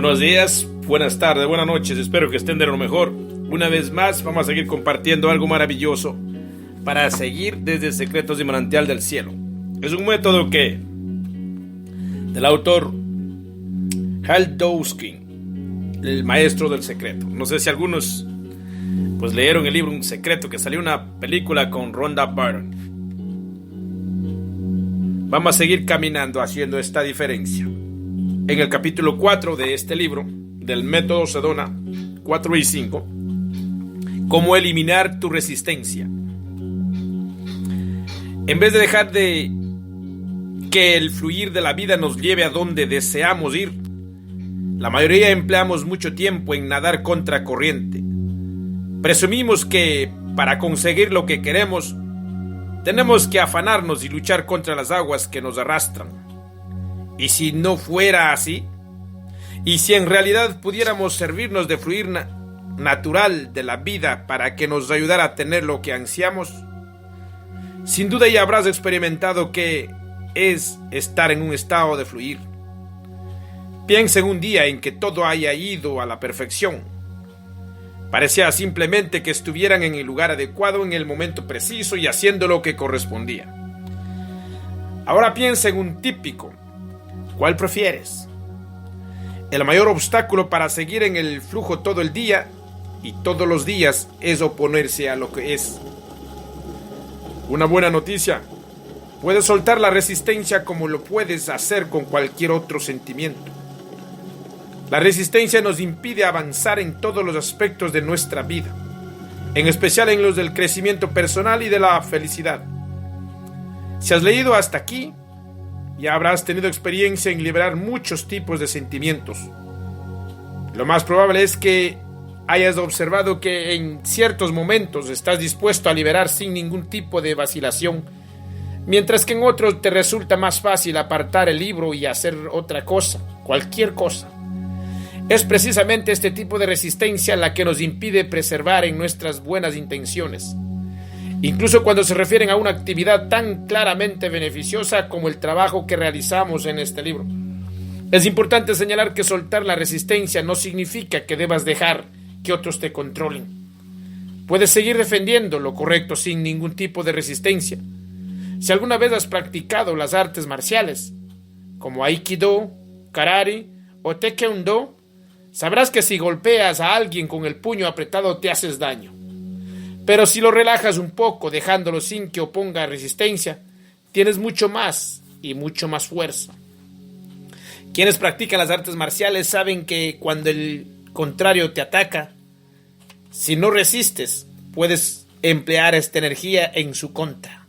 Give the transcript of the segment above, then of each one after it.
Buenos días, buenas tardes, buenas noches, espero que estén de lo mejor. Una vez más vamos a seguir compartiendo algo maravilloso para seguir desde Secretos de Manantial del Cielo. Es un método del autor Hal Dawkins, el maestro del secreto. No sé si algunos pues leyeron el libro Un Secreto, que salió una película con Rhonda Byrne. Vamos a seguir caminando haciendo esta diferencia. En el capítulo 4 de este libro, del método Sedona 4 y 5, cómo eliminar tu resistencia. En vez de dejar de que el fluir de la vida nos lleve a donde deseamos ir, la mayoría empleamos mucho tiempo en nadar contra corriente. Presumimos que para conseguir lo que queremos, tenemos que afanarnos y luchar contra las aguas que nos arrastran. ¿Y si no fuera así? ¿Y si en realidad pudiéramos servirnos de fluir natural de la vida para que nos ayudara a tener lo que ansiamos? Sin duda ya habrás experimentado que es estar en un estado de fluir. Piensa en un día en que todo haya ido a la perfección. Parecía simplemente que estuvieran en el lugar adecuado en el momento preciso y haciendo lo que correspondía. Ahora piensa en un típico. ¿Cuál prefieres? El mayor obstáculo para seguir en el flujo todo el día y todos los días es oponerse a lo que es. Una buena noticia. Puedes soltar la resistencia como lo puedes hacer con cualquier otro sentimiento. La resistencia nos impide avanzar en todos los aspectos de nuestra vida, en especial en los del crecimiento personal y de la felicidad. Si has leído hasta aquí, ya habrás tenido experiencia en liberar muchos tipos de sentimientos. Lo más probable es que hayas observado que en ciertos momentos estás dispuesto a liberar sin ningún tipo de vacilación, mientras que en otros te resulta más fácil apartar el libro y hacer otra cosa, cualquier cosa. Es precisamente este tipo de resistencia la que nos impide preservar en nuestras buenas intenciones, incluso cuando se refieren a una actividad tan claramente beneficiosa como el trabajo que realizamos en este libro. Es importante señalar que soltar la resistencia no significa que debas dejar que otros te controlen. Puedes seguir defendiendo lo correcto sin ningún tipo de resistencia. Si alguna vez has practicado las artes marciales, como Aikido, Karate o Taekwondo, sabrás que si golpeas a alguien con el puño apretado te haces daño. Pero si lo relajas un poco, dejándolo sin que oponga resistencia, tienes mucho más y mucho más fuerza. Quienes practican las artes marciales saben que cuando el contrario te ataca, si no resistes, puedes emplear esta energía en su contra.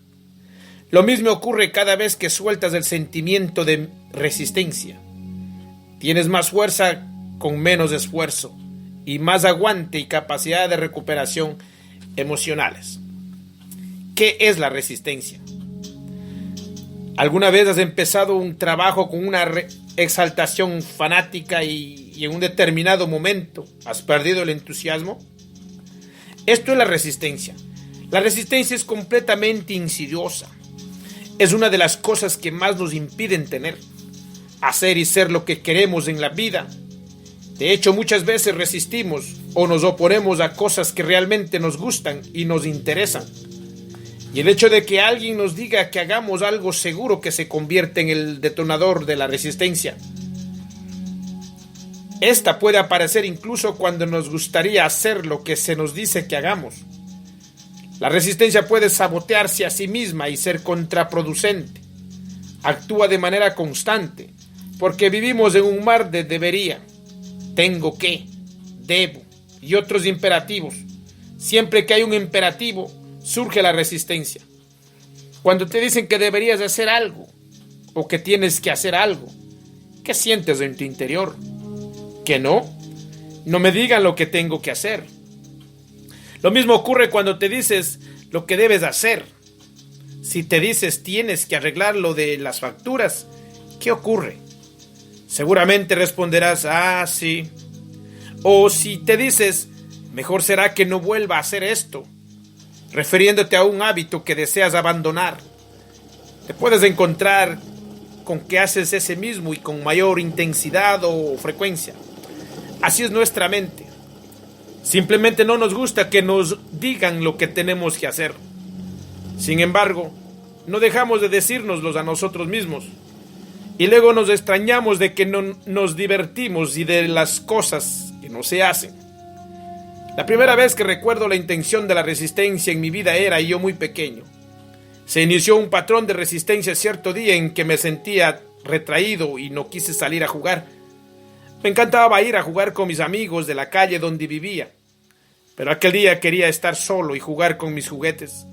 Lo mismo ocurre cada vez que sueltas el sentimiento de resistencia. Tienes más fuerza con menos esfuerzo y más aguante y capacidad de recuperación emocionales. ¿Qué es la resistencia? ¿Alguna vez has empezado un trabajo con una exaltación fanática y en un determinado momento has perdido el entusiasmo? Esto es la resistencia. La resistencia es completamente insidiosa. Es una de las cosas que más nos impiden hacer y ser lo que queremos en la vida. De hecho, muchas veces resistimos o nos oponemos a cosas que realmente nos gustan y nos interesan. Y el hecho de que alguien nos diga que hagamos algo seguro que se convierte en el detonador de la resistencia. Esta puede aparecer incluso cuando nos gustaría hacer lo que se nos dice que hagamos. La resistencia puede sabotearse a sí misma y ser contraproducente. Actúa de manera constante, porque vivimos en un mar de debería, tengo que, debo y otros imperativos. Siempre que hay un imperativo, surge la resistencia. Cuando te dicen que deberías hacer algo o que tienes que hacer algo, ¿qué sientes en tu interior? ¿Que no? No me digan lo que tengo que hacer. Lo mismo ocurre cuando te dices lo que debes hacer. Si te dices tienes que arreglar lo de las facturas, ¿qué ocurre? Seguramente responderás, sí. O si te dices, mejor será que no vuelva a hacer esto, refiriéndote a un hábito que deseas abandonar, te puedes encontrar con que haces ese mismo y con mayor intensidad o frecuencia. Así es nuestra mente. Simplemente no nos gusta que nos digan lo que tenemos que hacer. Sin embargo, no dejamos de decírnoslos a nosotros mismos. Y luego nos extrañamos de que no nos divertimos y de las cosas que no se hacen. La primera vez que recuerdo la intención de la resistencia en mi vida era yo muy pequeño. Se inició un patrón de resistencia cierto día en que me sentía retraído y no quise salir a jugar. Me encantaba ir a jugar con mis amigos de la calle donde vivía, pero aquel día quería estar solo y jugar con mis juguetes.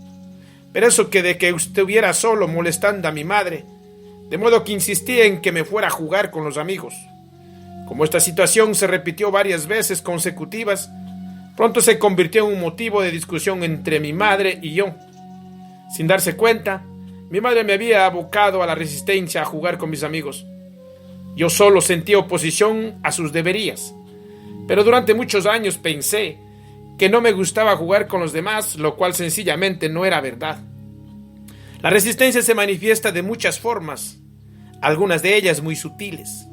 Pero eso que de que estuviera solo molestando a mi madre, de modo que insistía en que me fuera a jugar con los amigos. Como esta situación se repitió varias veces consecutivas, pronto se convirtió en un motivo de discusión entre mi madre y yo. Sin darse cuenta, mi madre me había abocado a la resistencia a jugar con mis amigos. Yo solo sentía oposición a sus deberías, pero durante muchos años pensé que no me gustaba jugar con los demás, lo cual sencillamente no era verdad. La resistencia se manifiesta de muchas formas, algunas de ellas muy sutiles.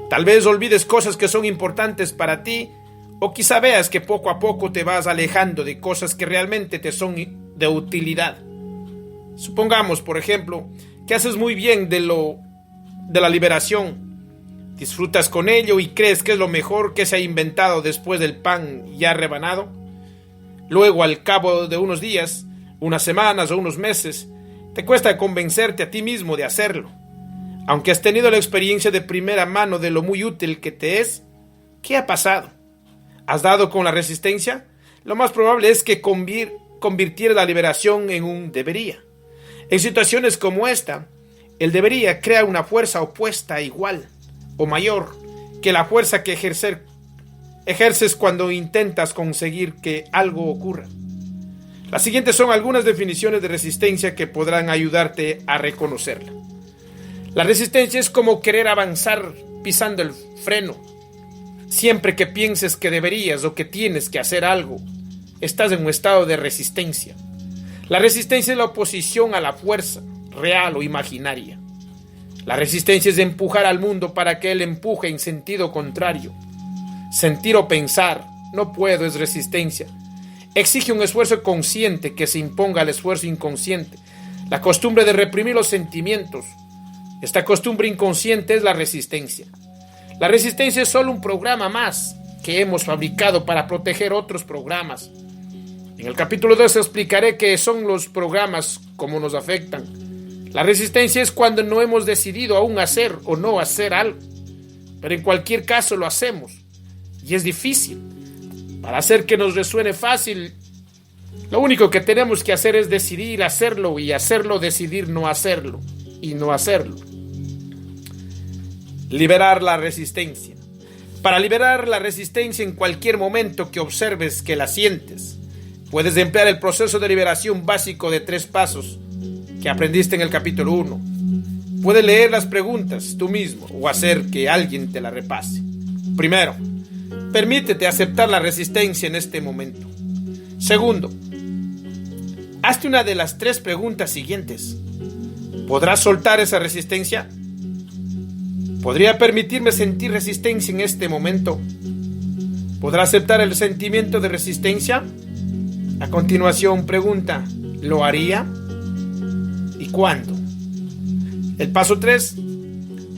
Tal vez olvides cosas que son importantes para ti, o quizá veas que poco a poco te vas alejando de cosas que realmente te son de utilidad. Supongamos, por ejemplo, que haces muy bien de la liberación. Disfrutas con ello y crees que es lo mejor que se ha inventado después del pan ya rebanado. Luego, al cabo de unos días, unas semanas o unos meses, te cuesta convencerte a ti mismo de hacerlo. Aunque has tenido la experiencia de primera mano de lo muy útil que te es, ¿qué ha pasado? ¿Has dado con la resistencia? Lo más probable es que convirtiera la liberación en un debería. En situaciones como esta, el debería crea una fuerza opuesta igual o mayor que la fuerza que ejerces cuando intentas conseguir que algo ocurra. Las siguientes son algunas definiciones de resistencia que podrán ayudarte a reconocerla. La resistencia es como querer avanzar pisando el freno. Siempre que pienses que deberías o que tienes que hacer algo, estás en un estado de resistencia. La resistencia es la oposición a la fuerza, real o imaginaria. La resistencia es empujar al mundo para que él empuje en sentido contrario. Sentir o pensar, no puedo, es resistencia. Exige un esfuerzo consciente que se imponga al esfuerzo inconsciente. La costumbre de reprimir los sentimientos. Esta costumbre inconsciente es la resistencia. La resistencia es solo un programa más que hemos fabricado para proteger otros programas. En el capítulo 2 explicaré qué son los programas, cómo nos afectan. La resistencia es cuando no hemos decidido aún hacer o no hacer algo, pero en cualquier caso lo hacemos, y es difícil. Para hacer que nos resuene fácil, lo único que tenemos que hacer es decidir hacerlo y hacerlo, decidir no hacerlo y no hacerlo. Liberar la resistencia. Para liberar la resistencia en cualquier momento que observes que la sientes, puedes emplear el proceso de liberación básico de 3 pasos que aprendiste en el capítulo 1. Puedes leer las preguntas tú mismo o hacer que alguien te la repase. Primero, permítete aceptar la resistencia en este momento. Segundo, hazte una de las 3 preguntas siguientes. ¿Podrás soltar esa resistencia? ¿Podría permitirme sentir resistencia en este momento? ¿Podrá aceptar el sentimiento de resistencia? A continuación, pregunta, ¿lo haría? ¿Y cuándo? El paso 3.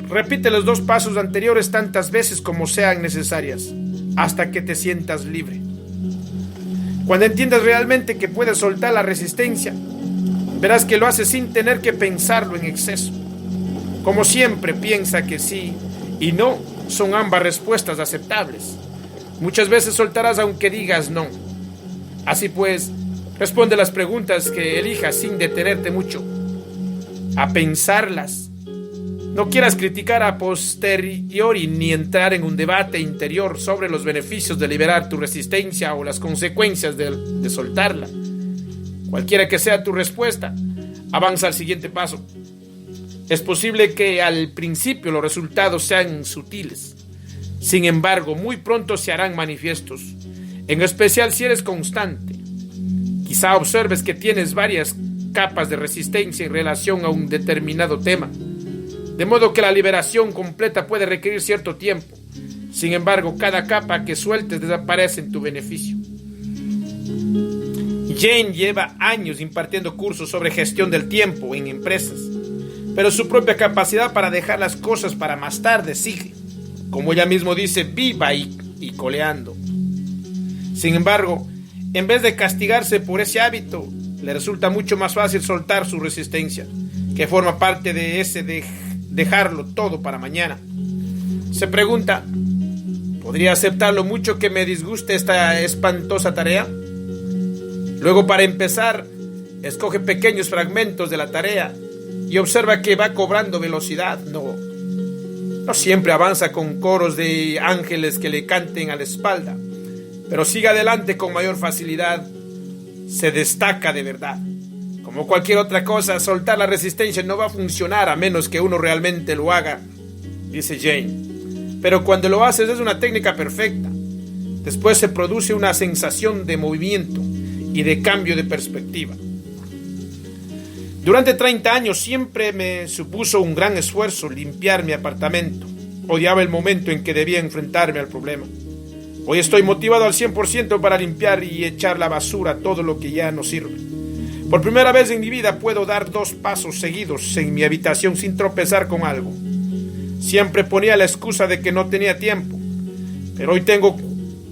Repite los 2 pasos anteriores tantas veces como sean necesarias, hasta que te sientas libre. Cuando entiendas realmente que puedes soltar la resistencia, verás que lo haces sin tener que pensarlo en exceso. Como siempre, piensa que sí y no son ambas respuestas aceptables. Muchas veces soltarás aunque digas no. Así pues, responde las preguntas que elijas sin detenerte mucho a pensarlas. No quieras criticar a posteriori ni entrar en un debate interior sobre los beneficios de liberar tu resistencia o las consecuencias de soltarla. Cualquiera que sea tu respuesta, avanza al siguiente paso. Es posible que al principio los resultados sean sutiles. Sin embargo, muy pronto se harán manifiestos, en especial si eres constante. Quizá observes que tienes varias capas de resistencia en relación a un determinado tema, de modo que la liberación completa puede requerir cierto tiempo. Sin embargo, cada capa que sueltes desaparece en tu beneficio. Jane lleva años impartiendo cursos sobre gestión del tiempo en empresas, pero su propia capacidad para dejar las cosas para más tarde sigue, como ella misma dice, viva y coleando. Sin embargo, en vez de castigarse por ese hábito, le resulta mucho más fácil soltar su resistencia, que forma parte de ese dejarlo todo para mañana. Se pregunta, ¿podría aceptar lo mucho que me disguste esta espantosa tarea? Luego, para empezar, escoge pequeños fragmentos de la tarea y observa que va cobrando velocidad. No siempre avanza con coros de ángeles que le canten a la espalda, pero sigue adelante con mayor facilidad. Se destaca de verdad. Como cualquier otra cosa, soltar la resistencia no va a funcionar a menos que uno realmente lo haga, dice Jane. Pero cuando lo haces es una técnica perfecta. Después se produce una sensación de movimiento y de cambio de perspectiva. Durante 30 años siempre me supuso un gran esfuerzo limpiar mi apartamento. Odiaba el momento en que debía enfrentarme al problema. Hoy estoy motivado al 100% para limpiar y echar la basura todo lo que ya no sirve. Por primera vez en mi vida puedo dar 2 pasos seguidos en mi habitación sin tropezar con algo. Siempre ponía la excusa de que no tenía tiempo, pero hoy tengo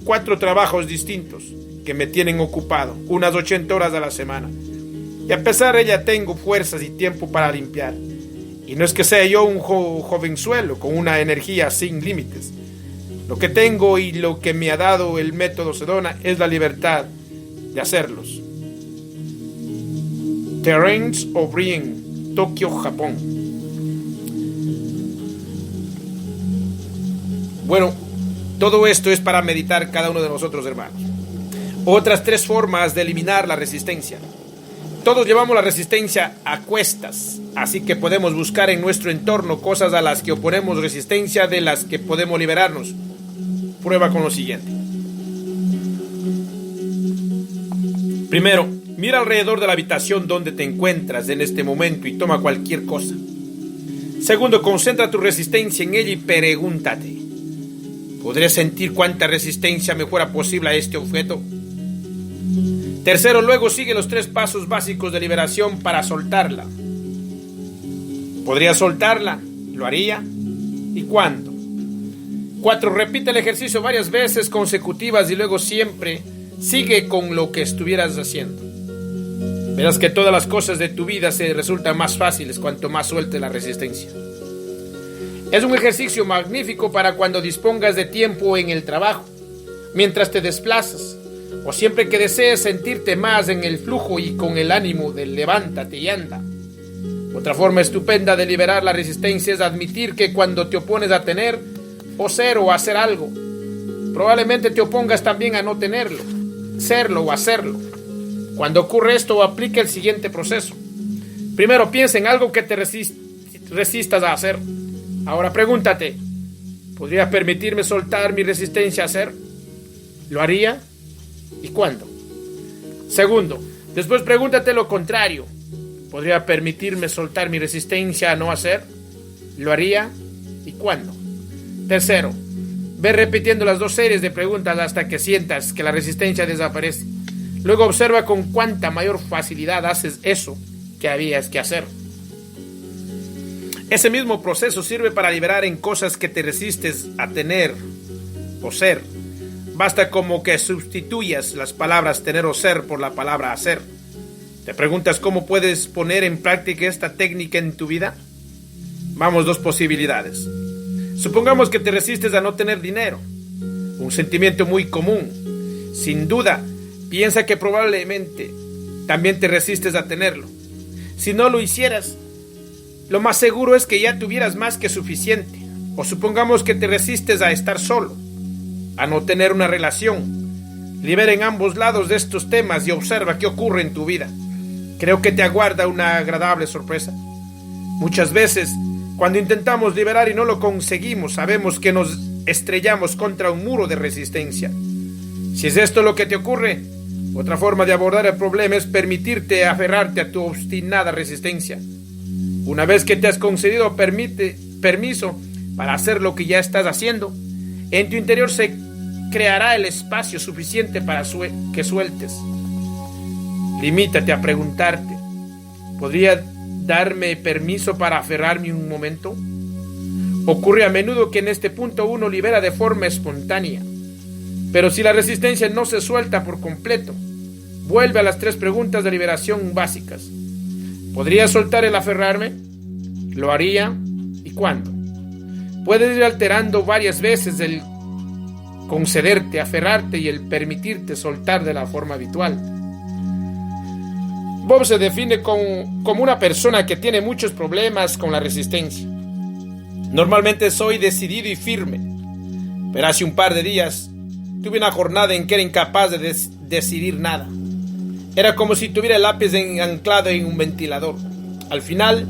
4 trabajos distintos que me tienen ocupado, unas 80 horas a la semana. Y a pesar de ello tengo fuerzas y tiempo para limpiar. Y no es que sea yo un jovenzuelo con una energía sin límites. Lo que tengo y lo que me ha dado el método Sedona es la libertad de hacerlos. Terence O'Brien, Tokio, Japón. Bueno, todo esto es para meditar cada uno de nosotros, hermanos. Otras 3 formas de eliminar la resistencia. Todos llevamos la resistencia a cuestas, así que podemos buscar en nuestro entorno cosas a las que oponemos resistencia de las que podemos liberarnos. Prueba con lo siguiente. Primero, mira alrededor de la habitación donde te encuentras en este momento y toma cualquier cosa. Segundo, concentra tu resistencia en ella y pregúntate, ¿podré sentir cuánta resistencia me fuera posible a este objeto? Tercero, luego sigue los 3 pasos básicos de liberación para soltarla. ¿Podría soltarla? ¿Lo haría? ¿Y cuándo? 4, repite el ejercicio varias veces consecutivas y luego siempre sigue con lo que estuvieras haciendo. Verás que todas las cosas de tu vida se resultan más fáciles cuanto más sueltes la resistencia. Es un ejercicio magnífico para cuando dispongas de tiempo en el trabajo, mientras te desplazas, o siempre que desees sentirte más en el flujo y con el ánimo de levántate y anda. Otra forma estupenda de liberar la resistencia es admitir que cuando te opones a tener, o ser o hacer algo, probablemente te opongas también a no tenerlo, serlo o hacerlo. Cuando ocurre esto, aplica el siguiente proceso. Primero, piensa en algo que te resistas a hacer. Ahora pregúntate, ¿podría permitirme soltar mi resistencia a hacer? ¿Lo haría? ¿Y cuándo? Segundo, después pregúntate lo contrario. ¿Podría permitirme soltar mi resistencia a no hacer? ¿Lo haría? ¿Y cuándo? Tercero, ve repitiendo las 2 series de preguntas hasta que sientas que la resistencia desaparece. Luego observa con cuánta mayor facilidad haces eso que habías que hacer. Ese mismo proceso sirve para liberar en cosas que te resistes a tener o ser. Basta como que sustituyas las palabras tener o ser por la palabra hacer. ¿Te preguntas cómo puedes poner en práctica esta técnica en tu vida? Vamos, 2 posibilidades. Supongamos que te resistes a no tener dinero, un sentimiento muy común. Sin duda, piensa que probablemente también te resistes a tenerlo. Si no lo hicieras, lo más seguro es que ya tuvieras más que suficiente. O supongamos que te resistes a estar solo, a no tener una relación. Libera en ambos lados de estos temas y observa qué ocurre en tu vida. Creo que te aguarda una agradable sorpresa. Muchas veces, cuando intentamos liberar y no lo conseguimos, sabemos que nos estrellamos contra un muro de resistencia. Si es esto lo que te ocurre, otra forma de abordar el problema es permitirte aferrarte a tu obstinada resistencia. Una vez que te has concedido permiso para hacer lo que ya estás haciendo, En tu interior se creará el espacio suficiente para que sueltes. Limítate a preguntarte: ¿podría darme permiso para aferrarme un momento? Ocurre a menudo que en este punto uno libera de forma espontánea, pero si la resistencia no se suelta por completo, vuelve a las 3 preguntas de liberación básicas. ¿Podría soltar el aferrarme? ¿Lo haría? ¿Y cuándo? Puedes ir alterando varias veces el concederte, aferrarte y el permitirte soltar de la forma habitual. Bob se define como una persona que tiene muchos problemas con la resistencia. Normalmente soy decidido y firme, pero hace un par de días tuve una jornada en que era incapaz de decidir nada. Era como si tuviera el lápiz anclado en un ventilador. Al final,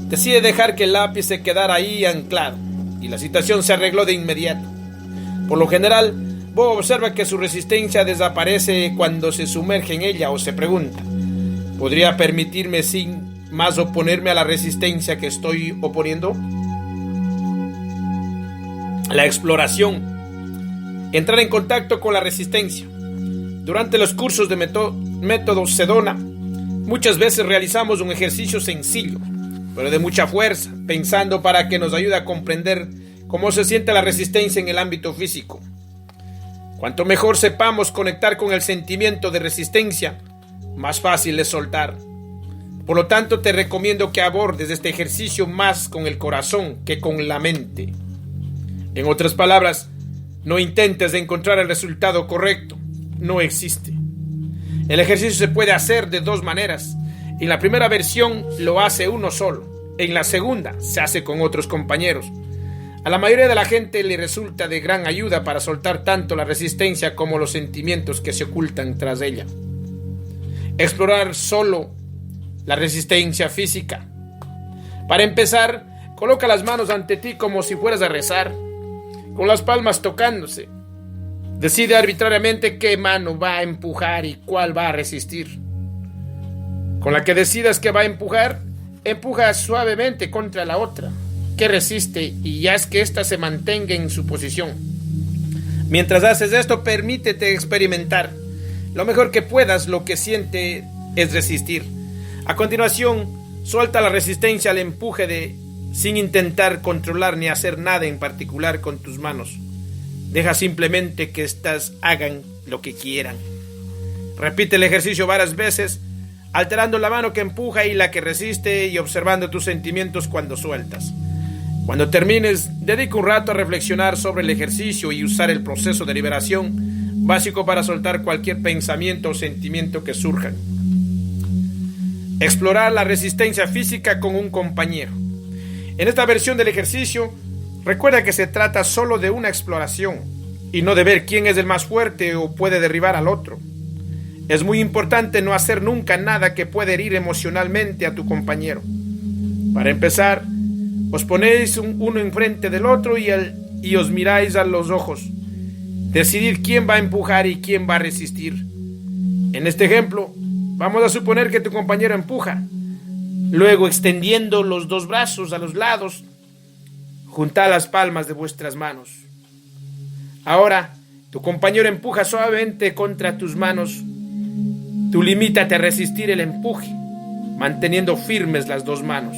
decide dejar que el lápiz se quedara ahí anclado, y la situación se arregló de inmediato. Por lo general, Bob observa que su resistencia desaparece cuando se sumerge en ella o se pregunta: ¿podría permitirme sin más oponerme a la resistencia que estoy oponiendo? La exploración. Entrar en contacto con la resistencia. Durante los cursos de método Sedona, muchas veces realizamos un ejercicio sencillo, pero de mucha fuerza, pensando para que nos ayude a comprender cómo se siente la resistencia en el ámbito físico. Cuanto mejor sepamos conectar con el sentimiento de resistencia, más fácil es soltar. Por lo tanto, te recomiendo que abordes este ejercicio más con el corazón que con la mente. En otras palabras, no intentes encontrar el resultado correcto. No existe. El ejercicio se puede hacer de 2 maneras. En la primera versión lo hace uno solo. En la segunda se hace con otros compañeros. A la mayoría de la gente le resulta de gran ayuda para soltar tanto la resistencia como los sentimientos que se ocultan tras ella. Explorar solo la resistencia física. Para empezar, coloca las manos ante ti como si fueras a rezar, con las palmas tocándose. Decide arbitrariamente qué mano va a empujar y cuál va a resistir. Con la que decidas que va a empujar, empuja suavemente contra la otra, que resiste, y haz que ésta se mantenga en su posición. Mientras haces esto, permítete experimentar lo mejor que puedas. Lo que siente es resistir. A continuación, suelta la resistencia al empuje sin intentar controlar ni hacer nada en particular con tus manos. Deja simplemente que éstas hagan lo que quieran. Repite el ejercicio varias veces, alterando la mano que empuja y la que resiste, y observando tus sentimientos cuando sueltas. Cuando termines, dedica un rato a reflexionar sobre el ejercicio y usar el proceso de liberación básico para soltar cualquier pensamiento o sentimiento que surjan. Explorar la resistencia física con un compañero. En esta versión del ejercicio, recuerda que se trata solo de una exploración y no de ver quién es el más fuerte o puede derribar al otro. Es muy importante no hacer nunca nada que pueda herir emocionalmente a tu compañero. Para empezar, os ponéis uno enfrente del otro y os miráis a los ojos. Decidid quién va a empujar y quién va a resistir. En este ejemplo, vamos a suponer que tu compañero empuja. Luego, extendiendo los 2 brazos a los lados, juntad las palmas de vuestras manos. Ahora, tu compañero empuja suavemente contra tus manos. Tú limítate a resistir el empuje, manteniendo firmes las 2 manos.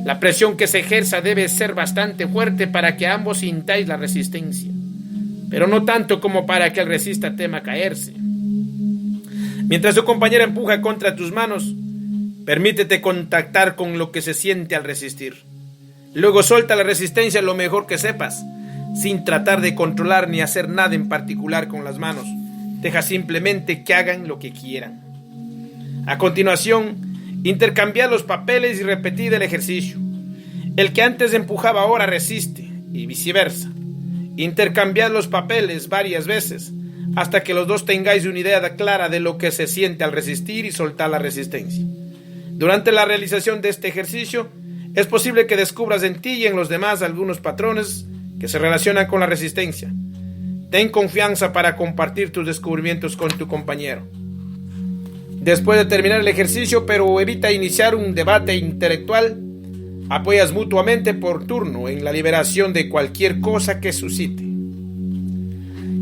La presión que se ejerza debe ser bastante fuerte para que ambos sintáis la resistencia, pero no tanto como para que el resista tema caerse. Mientras tu compañero empuja contra tus manos, permítete contactar con lo que se siente al resistir. Luego suelta la resistencia lo mejor que sepas, sin tratar de controlar ni hacer nada en particular con las manos. Deja simplemente que hagan lo que quieran. A continuación, intercambiad los papeles y repetid el ejercicio. El que antes empujaba ahora resiste, y viceversa. Intercambiad los papeles varias veces, hasta que los dos tengáis una idea clara de lo que se siente al resistir y soltar la resistencia. Durante la realización de este ejercicio, es posible que descubras en ti y en los demás algunos patrones que se relacionan con la resistencia. Ten confianza para compartir tus descubrimientos con tu compañero. Después de terminar el ejercicio, pero evita iniciar un debate intelectual, apoyas mutuamente por turno en la liberación de cualquier cosa que suscite.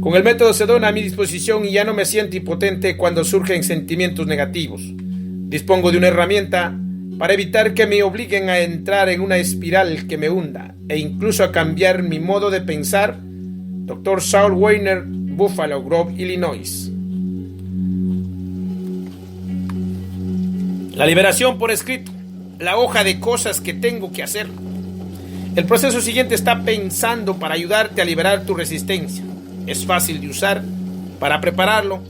Con el método Sedona a mi disposición y ya no me siento impotente cuando surgen sentimientos negativos. Dispongo de una herramienta para evitar que me obliguen a entrar en una espiral que me hunda e incluso a cambiar mi modo de pensar. Dr. Saul Weiner, Buffalo Grove, Illinois. La liberación por escrito. La hoja de cosas que tengo que hacer. El proceso siguiente está pensando para ayudarte a liberar tu resistencia. Es fácil de usar. Para prepararlo,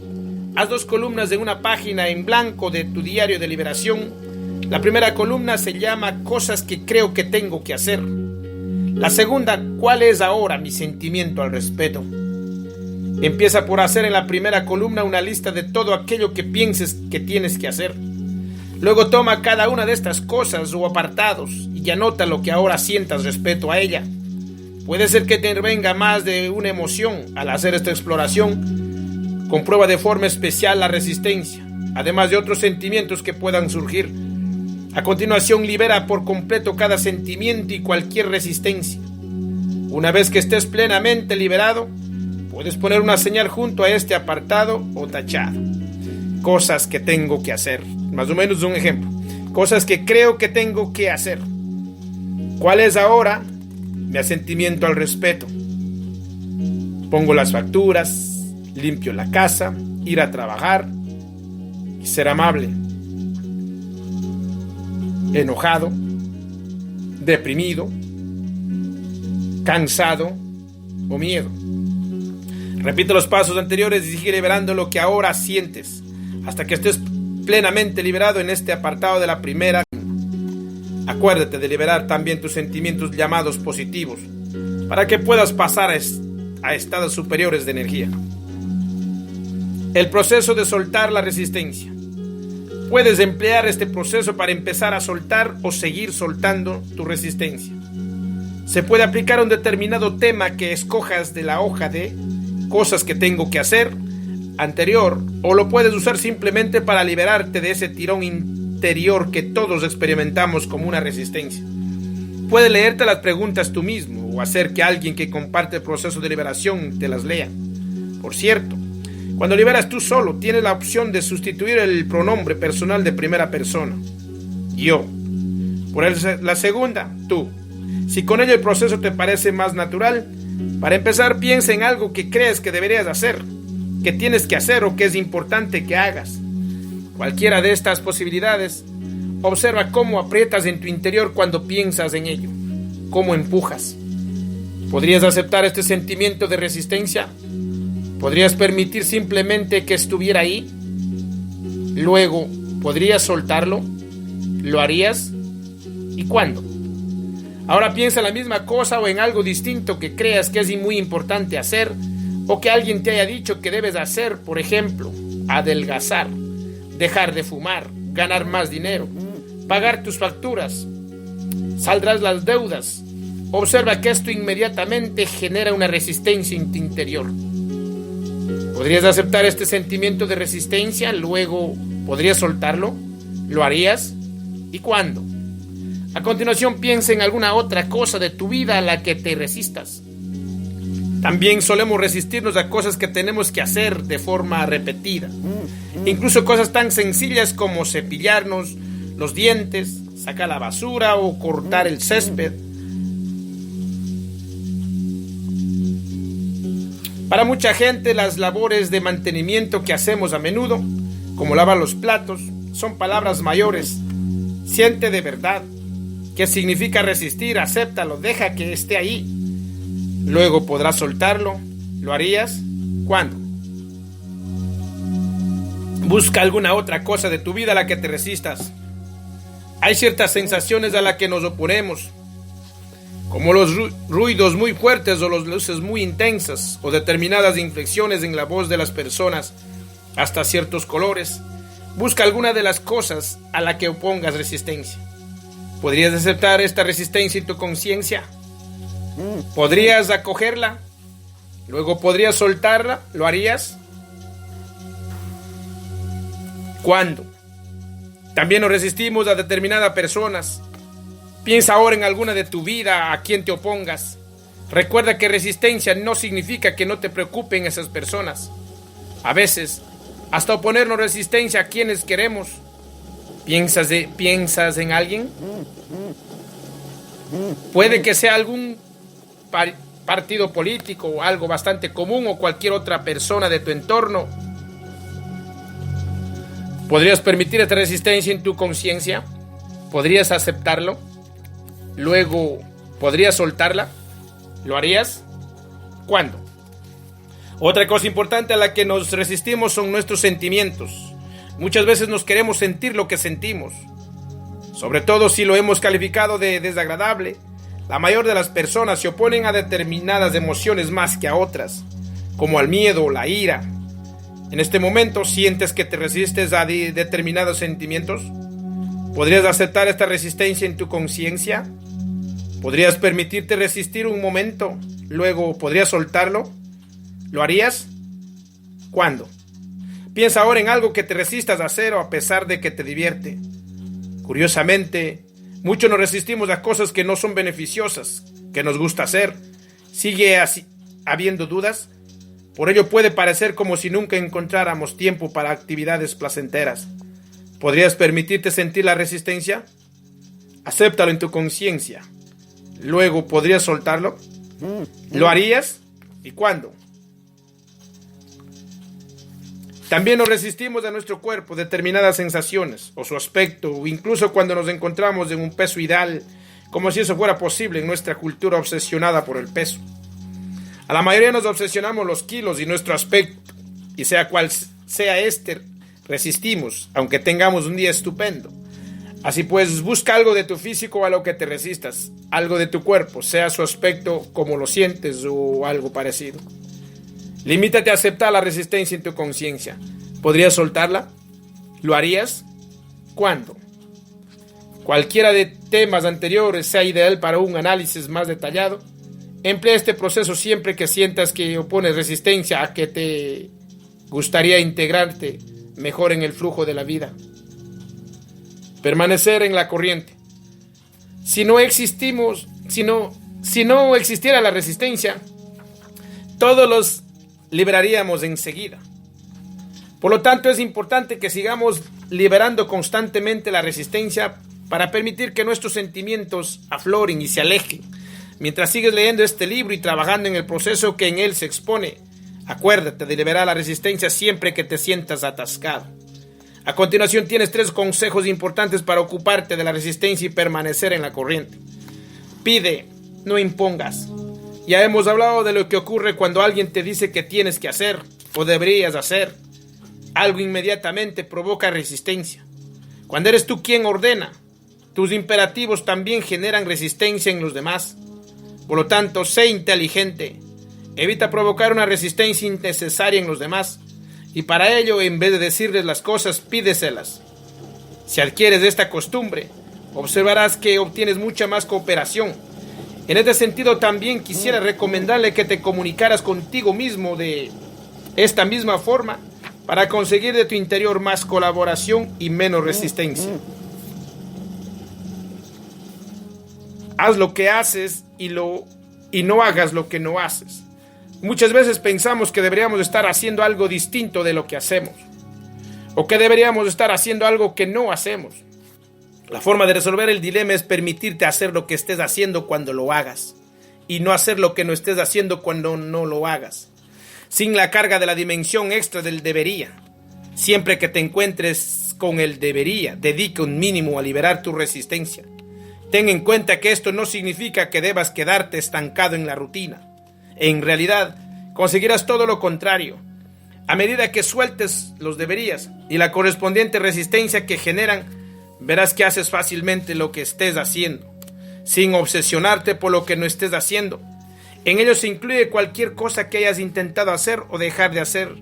haz 2 columnas de una página en blanco de tu diario de liberación. La primera columna se llama Cosas que creo que tengo que hacer. La segunda, ¿cuál es ahora mi sentimiento al respecto? Empieza por hacer en la primera columna una lista de todo aquello que pienses que tienes que hacer. Luego toma cada una de estas cosas o apartados y anota lo que ahora sientas respecto a ella. Puede ser que te venga más de una emoción al hacer esta exploración. Comprueba de forma especial la resistencia, además de otros sentimientos que puedan surgir. A continuación, libera por completo cada sentimiento y cualquier resistencia. Una vez que estés plenamente liberado, puedes poner una señal junto a este apartado o tachado. Cosas que tengo que hacer. Más o menos un ejemplo. Cosas que creo que tengo que hacer. ¿Cuál es ahora mi sentimiento al respecto? Pongo las facturas, limpio la casa, ir a trabajar y ser amable. Enojado, deprimido, cansado o miedo. Repite los pasos anteriores y sigue liberando lo que ahora sientes hasta que estés plenamente liberado en este apartado de la primera. Acuérdate de liberar también tus sentimientos llamados positivos para que puedas pasar a estados superiores de energía. El proceso de soltar la resistencia. Puedes emplear este proceso para empezar a soltar o seguir soltando tu resistencia. Se puede aplicar a un determinado tema que escojas de la hoja de cosas que tengo que hacer anterior, o lo puedes usar simplemente para liberarte de ese tirón interior que todos experimentamos como una resistencia. Puedes leerte las preguntas tú mismo o hacer que alguien que comparte el proceso de liberación te las lea. Por cierto, cuando liberas tú solo, tienes la opción de sustituir el pronombre personal de primera persona, yo, por la segunda, tú. Si con ello el proceso te parece más natural, para empezar piensa en algo que crees que deberías hacer, que tienes que hacer o que es importante que hagas. Cualquiera de estas posibilidades, observa cómo aprietas en tu interior cuando piensas en ello, cómo empujas. ¿Podrías aceptar este sentimiento de resistencia? ¿Podrías permitir simplemente que estuviera ahí? Luego, ¿podrías soltarlo? ¿Lo harías? ¿Y cuándo? Ahora piensa en la misma cosa o en algo distinto que creas que es muy importante hacer o que alguien te haya dicho que debes hacer, por ejemplo, adelgazar, dejar de fumar, ganar más dinero, pagar tus facturas, saldrás las deudas. Observa que esto inmediatamente genera una resistencia en tu interior. ¿Podrías aceptar este sentimiento de resistencia? Luego, ¿podrías soltarlo? ¿Lo harías? ¿Y cuándo? A continuación, piensa en alguna otra cosa de tu vida a la que te resistas. También solemos resistirnos a cosas que tenemos que hacer de forma repetida. Incluso cosas tan sencillas como cepillarnos los dientes, sacar la basura o cortar el césped. Para mucha gente, las labores de mantenimiento que hacemos a menudo, como lavar los platos, son palabras mayores. Siente de verdad. ¿Qué significa resistir? Acéptalo, deja que esté ahí. Luego podrás soltarlo. ¿Lo harías? ¿Cuándo? Busca alguna otra cosa de tu vida a la que te resistas. Hay ciertas sensaciones a las que nos oponemos, como los ruidos muy fuertes o las luces muy intensas o determinadas inflexiones en la voz de las personas, hasta ciertos colores. Busca alguna de las cosas a la que opongas resistencia. ¿Podrías aceptar esta resistencia en tu conciencia? ¿Podrías acogerla? Luego podrías soltarla. ¿Lo harías? ¿Cuándo? También nos resistimos a determinadas personas. Piensa ahora en alguna de tu vida a quien te opongas. Recuerda que resistencia no significa que no te preocupen esas personas. A veces, hasta oponernos resistencia a quienes queremos. ¿Piensas en alguien? Puede que sea algún partido político o algo bastante común o cualquier otra persona de tu entorno. ¿Podrías permitir esta resistencia en tu conciencia? ¿Podrías aceptarlo? Luego, ¿podrías soltarla? ¿Lo harías? ¿Cuándo? Otra cosa importante a la que nos resistimos son nuestros sentimientos. Muchas veces nos queremos sentir lo que sentimos, sobre todo si lo hemos calificado de desagradable. La mayor de las personas se oponen a determinadas emociones más que a otras, como al miedo o la ira. En este momento, ¿sientes que te resistes a determinados sentimientos? ¿Podrías aceptar esta resistencia en tu conciencia? ¿Podrías permitirte resistir un momento? Luego, ¿podrías soltarlo? ¿Lo harías? ¿Cuándo? Piensa ahora en algo que te resistas a hacer o a pesar de que te divierte. Curiosamente, muchos nos resistimos a cosas que no son beneficiosas, que nos gusta hacer. ¿Sigue así, habiendo dudas? Por ello puede parecer como si nunca encontráramos tiempo para actividades placenteras. ¿Podrías permitirte sentir la resistencia? Acéptalo en tu conciencia. Luego, ¿podrías soltarlo? ¿Lo harías? ¿Y cuándo? También nos resistimos a nuestro cuerpo determinadas sensaciones o su aspecto, o incluso cuando nos encontramos en un peso ideal, como si eso fuera posible en nuestra cultura obsesionada por el peso. A la mayoría nos obsesionamos los kilos y nuestro aspecto, y sea cual sea resistimos, aunque tengamos un día estupendo. Así pues, busca algo de tu físico a lo que te resistas, algo de tu cuerpo, sea su aspecto como lo sientes o algo parecido. Limítate a aceptar la resistencia en tu conciencia. ¿Podrías soltarla? ¿Lo harías? ¿Cuándo? Cualquiera de temas anteriores sea ideal para un análisis más detallado. Emplea este proceso siempre que sientas que opones resistencia a que te gustaría integrarte mejor en el flujo de la vida. Permanecer en la corriente. Si no existiera la resistencia, todos los liberaríamos enseguida. Por lo tanto, es importante que sigamos liberando constantemente la resistencia para permitir que nuestros sentimientos afloren y se alejen. Mientras sigues leyendo este libro y trabajando en el proceso que en él se expone, acuérdate de liberar la resistencia siempre que te sientas atascado. A continuación tienes 3 consejos importantes para ocuparte de la resistencia y permanecer en la corriente. Pide, no impongas. Ya hemos hablado de lo que ocurre cuando alguien te dice que tienes que hacer o deberías hacer. Algo inmediatamente provoca resistencia. Cuando eres tú quien ordena, tus imperativos también generan resistencia en los demás. Por lo tanto, sé inteligente. Evita provocar una resistencia innecesaria en los demás. Y para ello, en vez de decirles las cosas, pídeselas. Si adquieres esta costumbre, observarás que obtienes mucha más cooperación. En este sentido, también quisiera recomendarle que te comunicaras contigo mismo de esta misma forma para conseguir de tu interior más colaboración y menos resistencia. Haz lo que haces y no hagas lo que no haces. Muchas veces pensamos que deberíamos estar haciendo algo distinto de lo que hacemos, o que deberíamos estar haciendo algo que no hacemos. La forma de resolver el dilema es permitirte hacer lo que estés haciendo cuando lo hagas, y no hacer lo que no estés haciendo cuando no lo hagas, sin la carga de la dimensión extra del debería. Siempre que te encuentres con el debería, dedica un mínimo a liberar tu resistencia. Ten en cuenta que esto no significa que debas quedarte estancado en la rutina. En realidad, conseguirás todo lo contrario. A medida que sueltes los deberías y la correspondiente resistencia que generan, verás que haces fácilmente lo que estés haciendo, sin obsesionarte por lo que no estés haciendo. En ello se incluye cualquier cosa que hayas intentado hacer o dejar de hacer.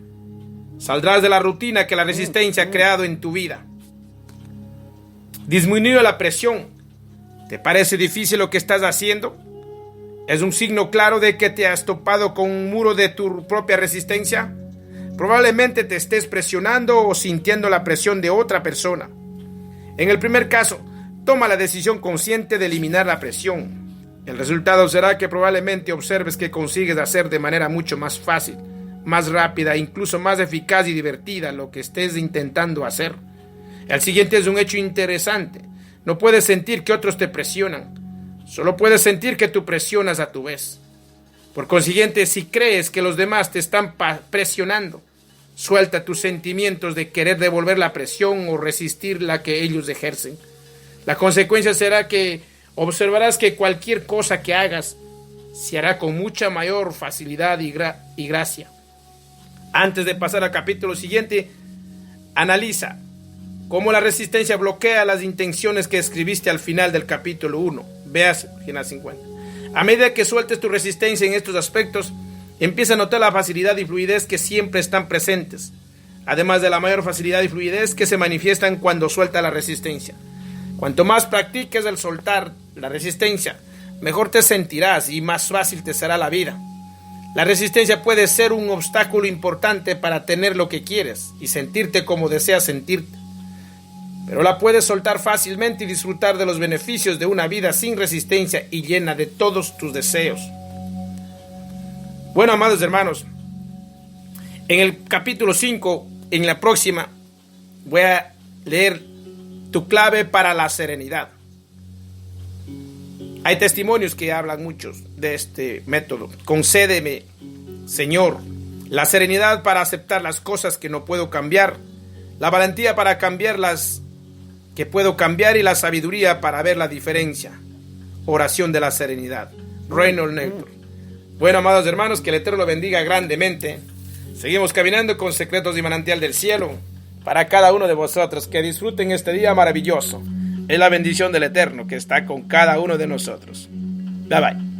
Saldrás de la rutina que la resistencia ha creado en tu vida. Disminuye la presión. ¿Te parece difícil lo que estás haciendo? ¿Es un signo claro de que te has topado con un muro de tu propia resistencia? Probablemente te estés presionando o sintiendo la presión de otra persona. En el primer caso, toma la decisión consciente de eliminar la presión. El resultado será que probablemente observes que consigues hacer de manera mucho más fácil, más rápida, incluso más eficaz y divertida lo que estés intentando hacer. El siguiente es un hecho interesante. No puedes sentir que otros te presionan. Solo puedes sentir que tú presionas a tu vez. Por consiguiente, si crees que los demás te están presionando, suelta tus sentimientos de querer devolver la presión o resistir la que ellos ejercen. La consecuencia será que observarás que cualquier cosa que hagas se hará con mucha mayor facilidad y gracia. Antes de pasar al capítulo siguiente, analiza cómo la resistencia bloquea las intenciones que escribiste al final del capítulo 1. Veas página 50. A medida que sueltes tu resistencia en estos aspectos, empieza a notar la facilidad y fluidez que siempre están presentes, además de la mayor facilidad y fluidez que se manifiestan cuando suelta la resistencia. Cuanto más practiques el soltar la resistencia, mejor te sentirás y más fácil te será la vida. La resistencia puede ser un obstáculo importante para tener lo que quieres y sentirte como deseas sentirte, pero la puedes soltar fácilmente y disfrutar de los beneficios de una vida sin resistencia y llena de todos tus deseos. Bueno, amados hermanos, en el capítulo 5, en la próxima, voy a leer tu clave para la serenidad. Hay testimonios que hablan muchos de este método. Concédeme, Señor, la serenidad para aceptar las cosas que no puedo cambiar, la valentía para cambiar las que puedo cambiar y la sabiduría para ver la diferencia. Oración de la serenidad. Reinhold Niebuhr. Bueno, amados hermanos, que el Eterno lo bendiga grandemente. Seguimos caminando con secretos y manantial del cielo para cada uno de vosotros. Que disfruten este día maravilloso. Es la bendición del Eterno que está con cada uno de nosotros. Bye bye.